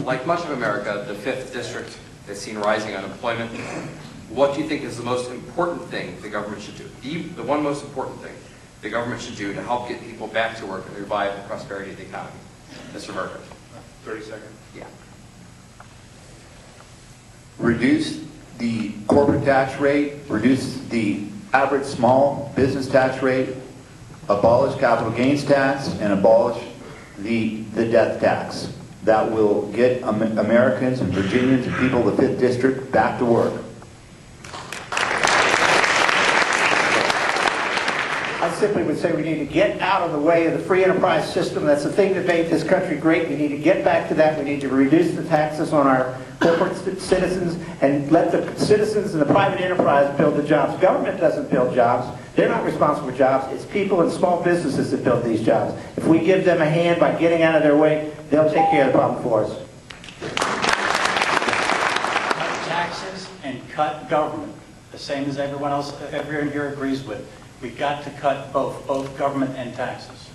Like much of America, the 5th District has seen rising unemployment. What do you think is the most important thing the government should do? The one most important thing the government should do to help get people back to work and revive the prosperity of the economy? Mr. Verga. 30 seconds. Yeah. Reduce the corporate tax rate, reduce the average small business tax rate, abolish capital gains tax, and abolish the death tax. That will get Americans and Virginians and people of the 5th District back to work. I simply would say we need to get out of the way of the free enterprise system. That's the thing that made this country great. We need to get back to that. We need to reduce the taxes on our corporate citizens and let the citizens and the private enterprise build the jobs. Government doesn't build jobs. They're not responsible for jobs. It's people and small businesses that build these jobs. If we give them a hand by getting out of their way, they'll take care of the problem for us. Cut taxes and cut government, the same as everyone else, everyone here agrees with. We've got to cut both government and taxes.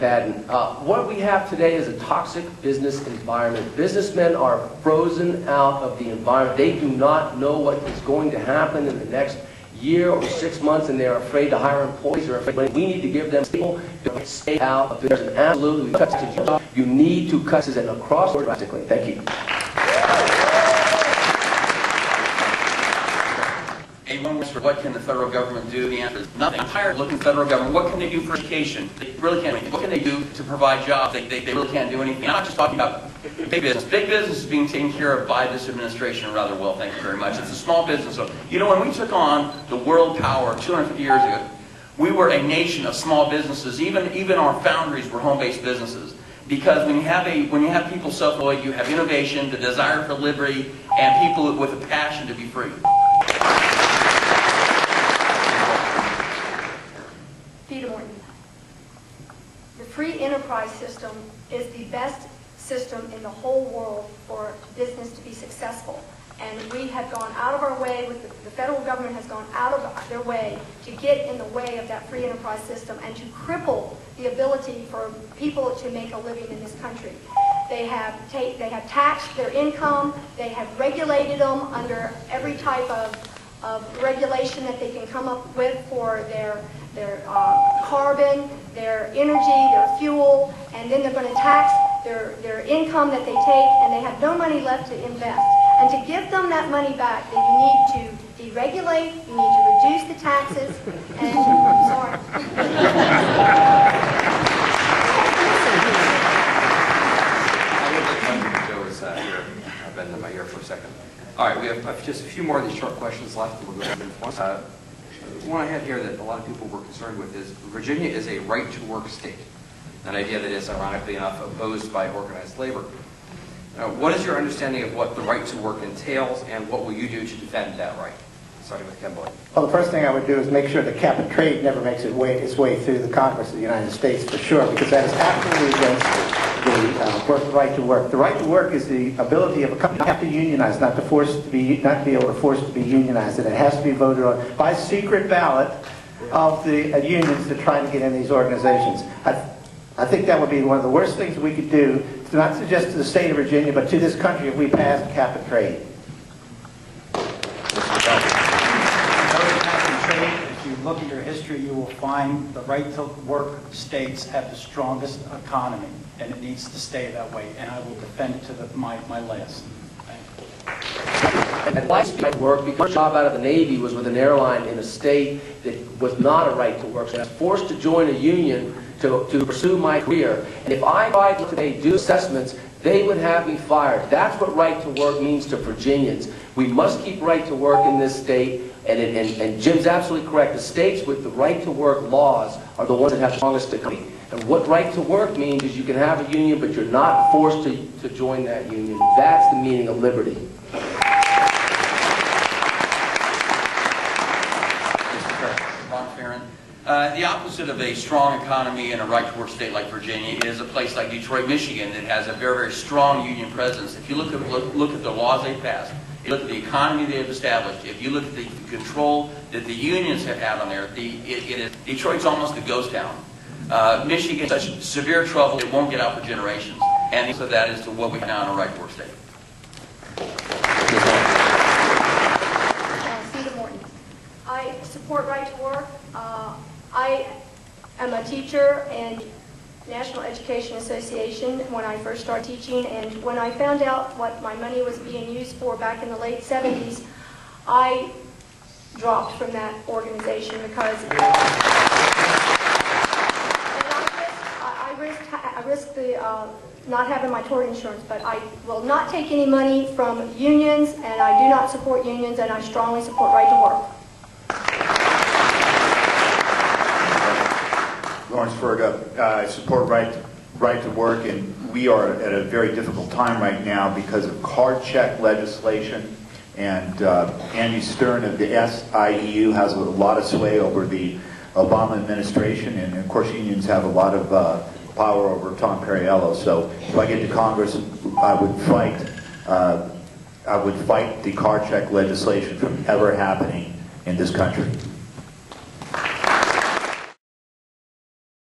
McPadden. What we have today is a toxic business environment. Businessmen are frozen out of the environment. They do not know what is going to happen in the next year or 6 months, and they're afraid to hire employees. They're afraid. We need to give them people to stay out of. There's an absolutely cut to job. You need to cut this and across the board drastically. Thank you. What can the federal government do? The answer is nothing. I'm tired of looking at the federal government. What can they do for education? They really can't do anything. What can they do to provide jobs? They really can't do anything. I'm not just talking about big business. Big business is being taken care of by this administration rather well, thank you very much. It's a small business. So, you know, when we took on the world power 250 years ago, we were a nation of small businesses. Even our foundries were home-based businesses. Because when you have people self-employed, you have innovation, the desire for liberty, and people with a passion to be free. Feda Morton. The free enterprise system is the best system in the whole world for business to be successful. And we have gone out of our way, the federal government has gone out of their way to get in the way of that free enterprise system and to cripple the ability for people to make a living in this country. They have taxed their income, they have regulated them under every type of regulation that they can come up with for their carbon, their energy, their fuel, and then they're going to tax their income that they take, and they have no money left to invest. And to give them that money back, then you need to deregulate, you need to reduce the taxes, and, sorry. Joe is here. I've been in my ear for a second. All right, we have just a few more of these short questions left, and we'll go ahead and one I had here that a lot of people were concerned with is Virginia is a right-to-work state, an idea that is, ironically enough, opposed by organized labor. What is your understanding of what the right to work entails, and what will you do to defend that right? Starting with McKelvey. Well, the first thing I would do is make sure that cap and trade never makes its way through the Congress of the United States, for sure, because that is absolutely against the right to work. The right to work is the ability of a company not to unionize, not to be able to force to be unionized, and it has to be voted on by secret ballot of the unions to try to get in these organizations. I think that would be one of the worst things we could do, not just to the state of Virginia, but to this country if we passed cap and trade. If you look at your history, you will find the right-to-work states have the strongest economy, and it needs to stay that way, and I will defend it to my last. Thank you. And why right to work? Because a job out of the Navy was with an airline in a state that was not a right to work. So I was forced to join a union to pursue my career. And if I tried to do assessments, they would have me fired. That's what right to work means to Virginians. We must keep right to work in this state. And Jim's absolutely correct. The states with the right to work laws are the ones that have the strongest economy. And what right to work means is you can have a union, but you're not forced to join that union. That's the meaning of liberty. Ferrin. The opposite of a strong economy and a right-to-work state like Virginia is a place like Detroit, Michigan that has a very, very strong union presence. If you look at the laws they passed, you look at the economy they have established, if you look at the control that the unions have had on there, Detroit's almost a ghost town. Michigan is in such severe trouble it won't get out for generations. And the answer to that is to what we have now in a right to work state. Feda Morton. I support right to work. I am a teacher in National Education Association when I first started teaching, and when I found out what my money was being used for back in the late 70s, I dropped from that organization because I risked the not having my tort insurance, but I will not take any money from unions, and I do not support unions, and I strongly support right to work. Laurence Verga, I support right to work, and we are at a very difficult time right now because of card check legislation, and Andy Stern of the SIEU has a lot of sway over the Obama administration, and of course unions have a lot of power over Tom Perriello. So if I get to Congress, I would fight the card check legislation from ever happening in this country.